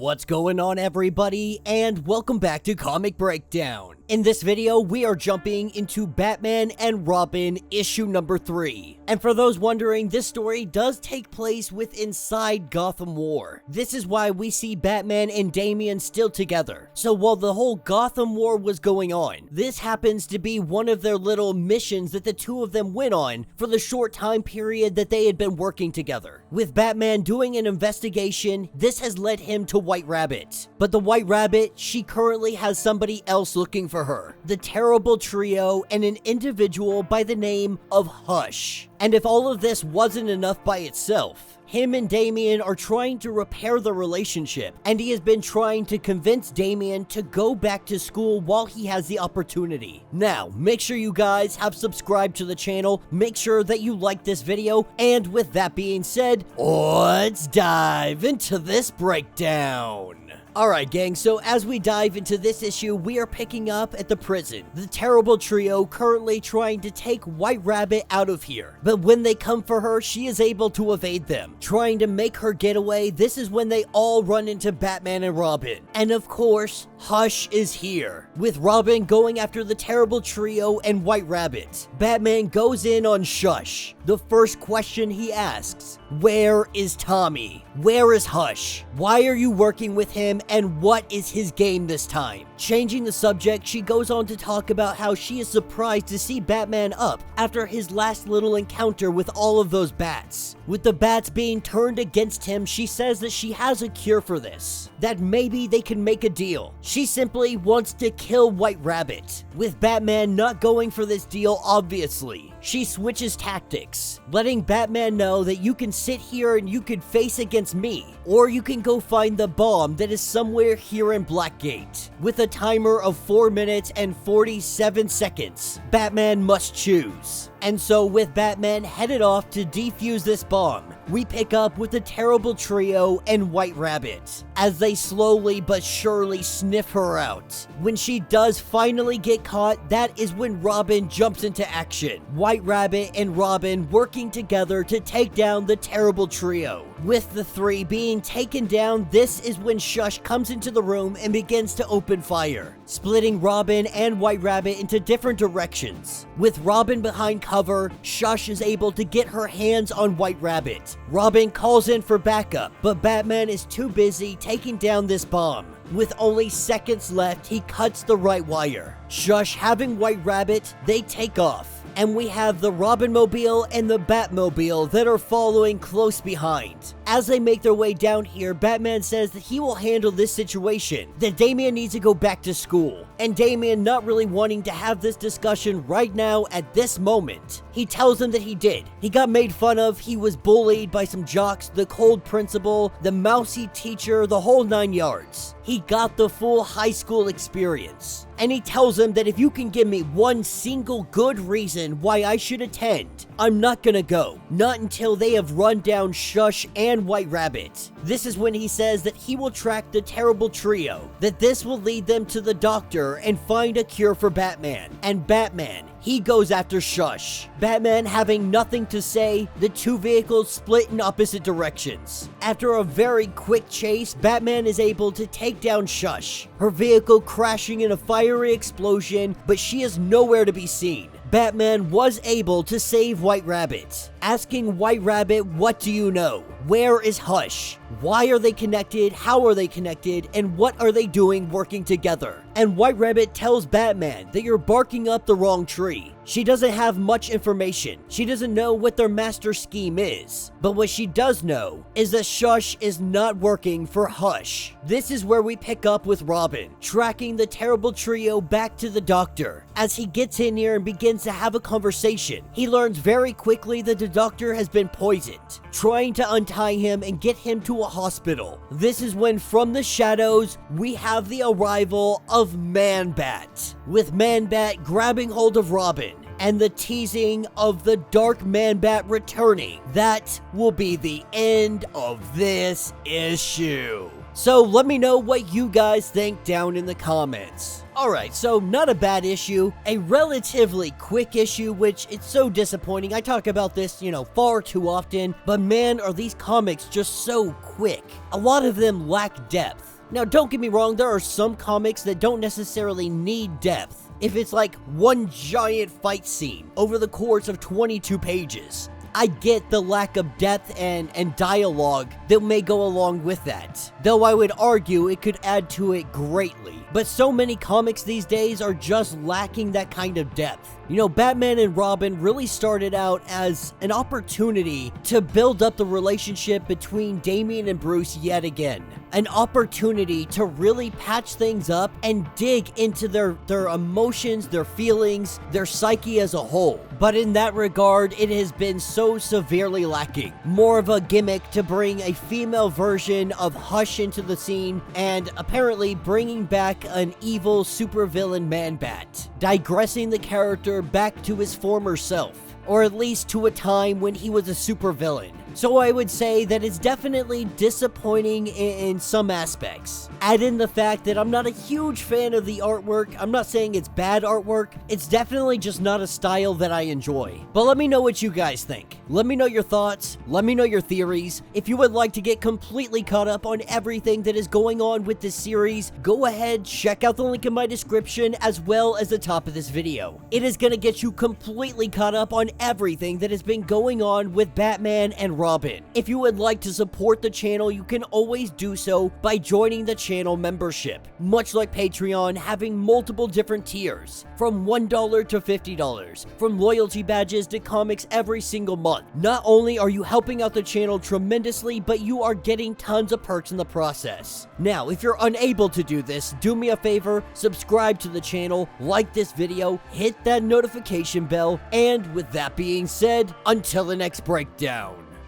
What's going on, everybody, and welcome back to Comic Breakdown. In this video, we are jumping into Batman and Robin issue number 3. And for those wondering, this story does take place inside Gotham War. This is why we see Batman and Damian still together. So while the whole Gotham War was going on, this happens to be one of their little missions that the two of them went on for the short time period that they had been working together. With Batman doing an investigation, this has led him to White Rabbit. But the White Rabbit, she currently has somebody else looking for her. The terrible trio and an individual by the name of Hush. And if all of this wasn't enough by itself, him and Damian are trying to repair the relationship, and he has been trying to convince Damian to go back to school while he has the opportunity. Now, make sure you guys have subscribed to the channel, make sure that you like this video, and with that being said, let's dive into this breakdown. Alright gang, so as we dive into this issue, we are picking up at the prison. The terrible trio currently trying to take White Rabbit out of here. But when they come for her, she is able to evade them. Trying to make her get away, this is when they all run into Batman and Robin. And of course, Hush is here, with Robin going after the terrible trio and White Rabbit. Batman goes in on Shush. The first question he asks, where is Tommy? Where is Hush? Why are you working with him, and what is his game this time? Changing the subject, she goes on to talk about how she is surprised to see Batman up after his last little encounter with all of those bats. With the bats being turned against him, she says that she has a cure for this, that maybe they can make a deal. She simply wants to kill White Rabbit. With Batman not going for this deal, obviously, she switches tactics, letting Batman know that you can sit here and you can face against me, or you can go find the bomb that is somewhere here in Blackgate. With a timer of 4 minutes and 47 seconds, Batman must choose. And so with Batman headed off to defuse this bomb, we pick up with the terrible trio and White Rabbit, as they slowly but surely sniff her out. When she does finally get caught, that is when Robin jumps into action. White Rabbit and Robin working together to take down the terrible trio. With the three being taken down, this is when Shush comes into the room and begins to open fire, splitting Robin and White Rabbit into different directions. With Robin behind cover, Shush is able to get her hands on White Rabbit. Robin calls in for backup, but Batman is too busy taking down this bomb. With only seconds left, he cuts the right wire. Shush having White Rabbit, they take off. And we have the Robin-mobile and the Batmobile that are following close behind. As they make their way down here, Batman says that he will handle this situation, that Damian needs to go back to school. And Damian not really wanting to have this discussion right now at this moment. He tells him that he did. He got made fun of, he was bullied by some jocks, the cold principal, the mousy teacher, the whole 9 yards. He got the full high school experience. And he tells him that if you can give me one single good reason why I should attend, I'm not gonna go. Not until they have run down Shush and White Rabbit. This is when he says that he will track the terrible trio, that this will lead them to the doctor and find a cure for Batman. And Batman, he goes after Shush. Batman having nothing to say, the two vehicles split in opposite directions. After a very quick chase, Batman is able to take down Shush, her vehicle crashing in a fiery explosion, but she is nowhere to be seen. Batman was able to save White Rabbit, asking White Rabbit, what do you know? Where is Hush? Why are they connected? How are they connected? And what are they doing working together? And White Rabbit tells Batman that you're barking up the wrong tree. She doesn't have much information. She doesn't know what their master scheme is. But what she does know is that Shush is not working for Hush. This is where we pick up with Robin, tracking the terrible trio back to the doctor. As he gets in here and begins to have a conversation, he learns very quickly that the doctor has been poisoned, trying to untie him and get him to a hospital. This is when from the shadows, we have the arrival of Man-Bat, with Man-Bat grabbing hold of Robin and the teasing of the Dark Man-Bat returning. That will be the end of this issue. So let me know what you guys think down in the comments. Alright, so not a bad issue, a relatively quick issue, which it's so disappointing. I talk about this, far too often, but man, are these comics just so quick. A lot of them lack depth. Now, don't get me wrong, there are some comics that don't necessarily need depth. If it's like one giant fight scene over the course of 22 pages, I get the lack of depth and dialogue that may go along with that, though I would argue it could add to it greatly. But so many comics these days are just lacking that kind of depth. You know, Batman and Robin really started out as an opportunity to build up the relationship between Damian and Bruce yet again. An opportunity to really patch things up and dig into their emotions, their feelings, their psyche as a whole. But in that regard, it has been so severely lacking. More of a gimmick to bring a female version of Hush into the scene, and apparently bringing back an evil supervillain Man-Bat, digressing the character back to his former self, or at least to a time when he was a supervillain. So I would say that it's definitely disappointing in some aspects. Add in the fact that I'm not a huge fan of the artwork. I'm not saying it's bad artwork. It's definitely just not a style that I enjoy. But let me know what you guys think. Let me know your thoughts. Let me know your theories. If you would like to get completely caught up on everything that is going on with this series, go ahead, check out the link in my description as well as the top of this video. It is going to get you completely caught up on everything that has been going on with Batman and Robin. If you would like to support the channel, you can always do so by joining the channel membership. Much like Patreon, having multiple different tiers, from $1 to $50, from loyalty badges to comics every single month. Not only are you helping out the channel tremendously, but you are getting tons of perks in the process. Now, if you're unable to do this, do me a favor, subscribe to the channel, like this video, hit that notification bell, and with that being said, until the next breakdown.